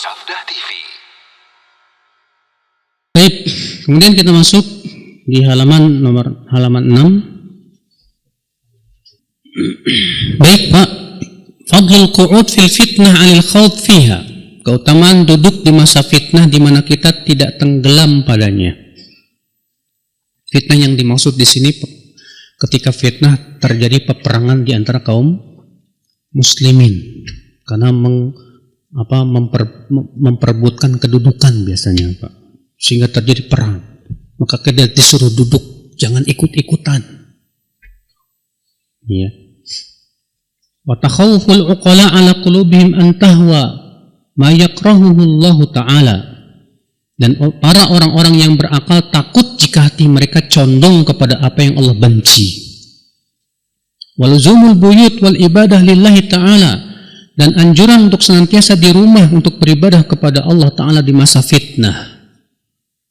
Sabda TV. Baik, kemudian kita masuk di halaman 6. Baik, Pak. Fadlul qu'ud fil fitnah 'anil khawd fiha. Keutamaan duduk di masa fitnah di mana kita tidak tenggelam padanya. Fitnah yang dimaksud di sini ketika fitnah terjadi peperangan di antara kaum muslimin karena memperebutkan kedudukan biasanya, Pak. Sehingga terjadi perang. Maka kita disuruh duduk, jangan ikut-ikutan. Ya. Wa takhawuful uqala ala qulubihim an tahwa ma yakrahuhu Allah Ta'ala. Dan para orang-orang yang berakal takut jika hati mereka condong kepada apa yang Allah benci. Walzumul buyut wal ibadah lillahi ta'ala, dan anjuran untuk senantiasa di rumah untuk beribadah kepada Allah Ta'ala di masa fitnah.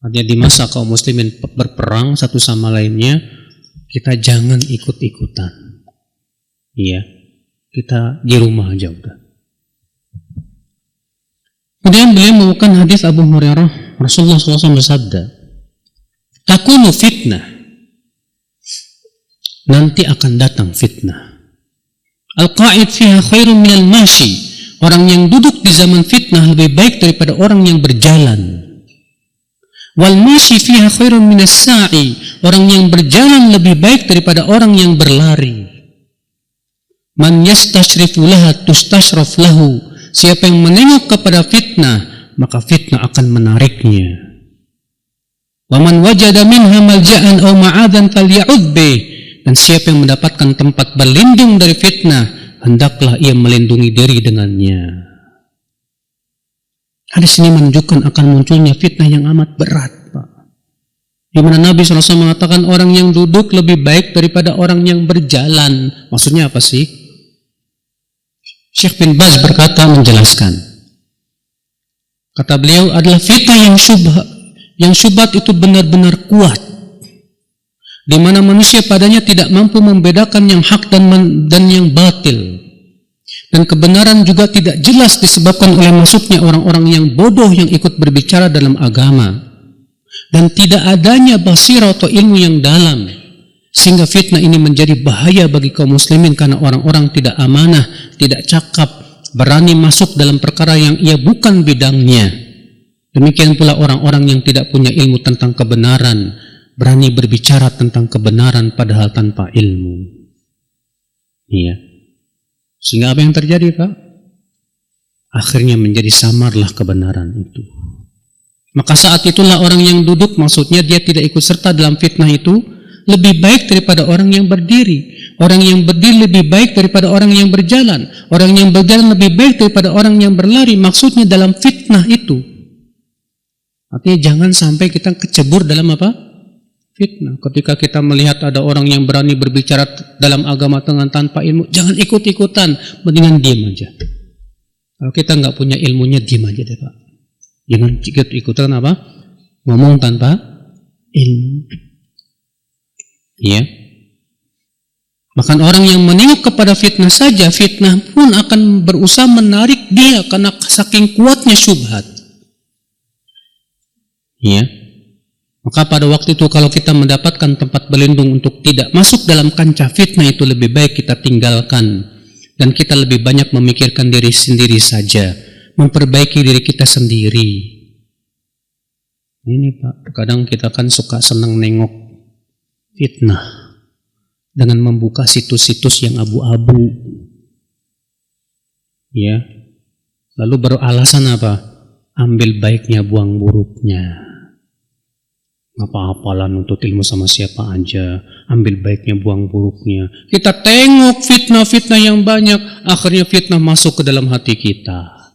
Artinya di masa kaum muslimin berperang satu sama lainnya, kita jangan ikut-ikutan. Iya, kita di rumah aja udah. Kemudian beliau membawakan hadis Abu Hurairah, Rasulullah SAW bersabda, takunu fitnah, nanti akan datang fitnah. Al-qa'id fiha khairun minal mashi, orang yang duduk di zaman fitnah lebih baik daripada orang yang berjalan. Wal mashi fiha khairun minas sa'i, orang yang berjalan lebih baik daripada orang yang berlari. Man yastashrifu laha tustashraf lahu, siapa yang menengok kepada fitnah, maka fitnah akan menariknya. Wa man wajada minha malja'an aw ma'adan falya'udh bih, dan siapa yang mendapatkan tempat berlindung dari fitnah, hendaklah ia melindungi diri dengannya. Hadis ini menunjukkan akan munculnya fitnah yang amat berat, Pak. Di mana Nabi SAW mengatakan orang yang duduk lebih baik daripada orang yang berjalan. Maksudnya apa sih? Syekh bin Baz berkata, menjelaskan. Kata beliau adalah fitnah yang syubhat itu benar-benar kuat. Di mana manusia padanya tidak mampu membedakan yang hak dan yang batil. Dan kebenaran juga tidak jelas disebabkan oleh masuknya orang-orang yang bodoh yang ikut berbicara dalam agama. Dan tidak adanya basirah atau ilmu yang dalam. Sehingga fitnah ini menjadi bahaya bagi kaum muslimin karena orang-orang tidak amanah, tidak cakap, berani masuk dalam perkara yang ia bukan bidangnya. Demikian pula orang-orang yang tidak punya ilmu tentang kebenaran, berani berbicara tentang kebenaran padahal tanpa ilmu. Iya. Sehingga apa yang terjadi, Pak? Akhirnya menjadi samarlah kebenaran itu. Maka saat itulah orang yang duduk, maksudnya dia tidak ikut serta dalam fitnah itu, lebih baik daripada orang yang berdiri. Orang yang berdiri lebih baik daripada orang yang berjalan. Orang yang berjalan lebih baik daripada orang yang berlari. Maksudnya dalam fitnah itu. Artinya jangan sampai kita kecebur dalam apa? Fitnah. Ketika kita melihat ada orang yang berani berbicara dalam agama dengan tanpa ilmu, jangan ikut-ikutan, mendingan diam aja. Kalau kita nggak punya ilmunya, diam aja deh, Pak. Jangan ikut-ikutan apa? Ngomong tanpa ilmu. Iya. Bahkan orang yang menengok kepada fitnah saja, fitnah pun akan berusaha menarik dia karena saking kuatnya syubhat. Iya. Maka pada waktu itu kalau kita mendapatkan tempat berlindung untuk tidak masuk dalam kancah fitnah itu, lebih baik kita tinggalkan. Dan kita lebih banyak memikirkan diri sendiri saja. Memperbaiki diri kita sendiri. Ini, Pak, kadang kita kan suka senang nengok fitnah. Dengan membuka situs-situs yang abu-abu. Ya. Lalu beralasan apa? Ambil baiknya, buang buruknya. Apa-apalah nuntut ilmu sama siapa aja, ambil baiknya buang buruknya. Kita tengok fitnah-fitnah yang banyak, akhirnya fitnah masuk ke dalam hati kita.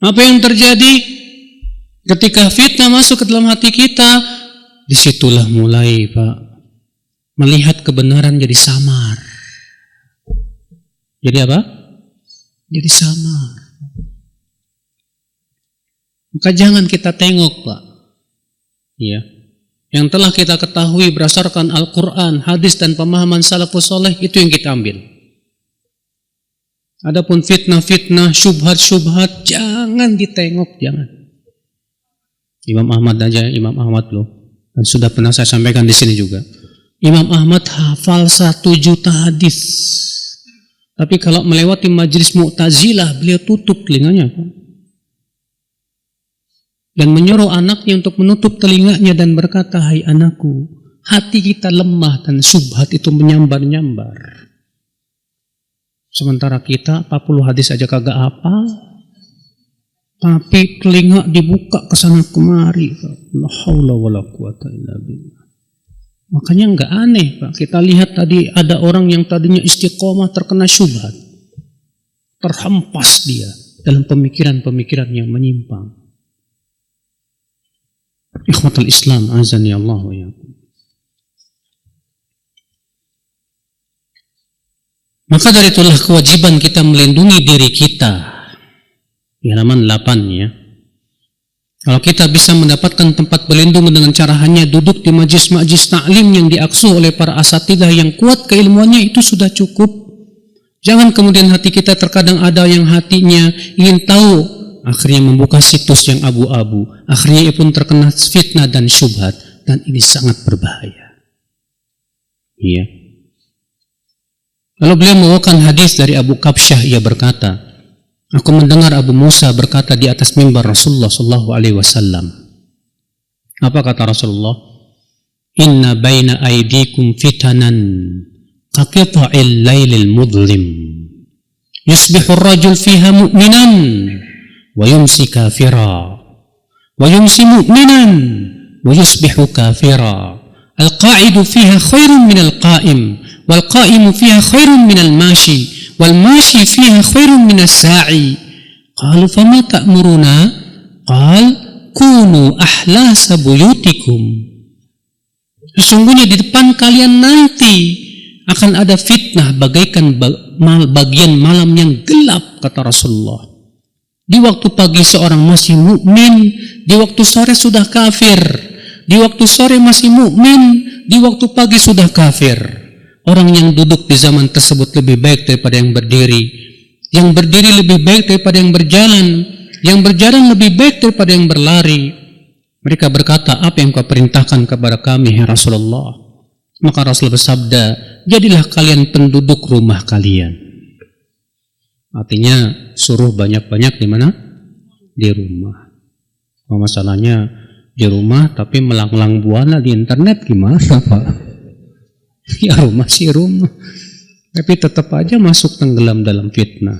Apa yang terjadi? Ketika fitnah masuk ke dalam hati kita, disitulah mulai, Pak, melihat kebenaran jadi samar. Jadi apa? Jadi samar. Maka jangan kita tengok, Pak. Ya, yang telah kita ketahui berdasarkan Al-Quran, hadis dan pemahaman salafus soleh, itu yang kita ambil. Adapun fitnah-fitnah, syubhat-syubhat, jangan ditengok, jangan. Imam Ahmad aja, Imam Ahmad loh. Dan sudah pernah saya sampaikan di sini juga. Imam Ahmad hafal 1 juta hadis. Tapi kalau melewati majelis Mu'tazilah, beliau tutup telinganya. Dan menyuruh anaknya untuk menutup telinganya dan berkata, hai anakku, hati kita lemah dan syubhat itu menyambar-nyambar. Sementara kita 40 hadis aja kagak hafal, tapi telinga dibuka ke sana kemari. La haula wala quwata illa billah. Makanya enggak aneh, Pak. Kita lihat tadi ada orang yang tadinya istiqomah terkena syubhat. Terhempas dia dalam pemikiran-pemikiran yang menyimpang. Ikhwatul Islam, azani Allah wa iyyakum. Maka dari itulah kewajiban kita melindungi diri kita. Di halaman 8 ya. Kalau kita bisa mendapatkan tempat berlindung dengan cara hanya duduk di majlis-majlis ta'lim yang diaksuh oleh para asatidah yang kuat keilmuannya, itu sudah cukup. Jangan kemudian hati kita terkadang ada yang hatinya ingin tahu, akhirnya membuka situs yang abu-abu. Akhirnya ia pun terkena fitnah dan syubhat, dan ini sangat berbahaya. Iya. Lalu beliau membawakan hadis dari Abu Kabsyah, ia berkata, aku mendengar Abu Musa berkata di atas mimbar Rasulullah sallallahu alaihi wasallam. Apa kata Rasulullah? Inna baina aydikum fitanan kaqita'il lailil mudlim. Yusbihu ar-rajul fiha mu'minan wa yumsi kafira. Wa yumsi mu'minan wa yusbihu kafira. Al-qa'idu fiha khairun min al-qa'im. والقائم فيها خير من الماشي والماشي فيها خير من الساعي قالوا فما تأمرنا قال كونوا أحلاس بيوتكم. Sesungguhnya di depan kalian nanti akan ada fitnah bagaikan bagian malam yang gelap, kata Rasulullah. Di waktu pagi seorang masih mukmin, di waktu sore sudah kafir. Di waktu sore masih mukmin, di waktu pagi sudah kafir. Orang yang duduk di zaman tersebut lebih baik daripada yang berdiri. Yang berdiri lebih baik daripada yang berjalan. Yang berjalan lebih baik daripada yang berlari. Mereka berkata, apa yang kau perintahkan kepada kami, ya Rasulullah? Maka Rasul bersabda, jadilah kalian penduduk rumah kalian. Artinya, suruh banyak-banyak di mana? Di rumah. Masalahnya di rumah, tapi melanglang buana di internet gimana, Pak? Ya rumah sih rumah, tapi tetap aja masuk tenggelam dalam fitnah.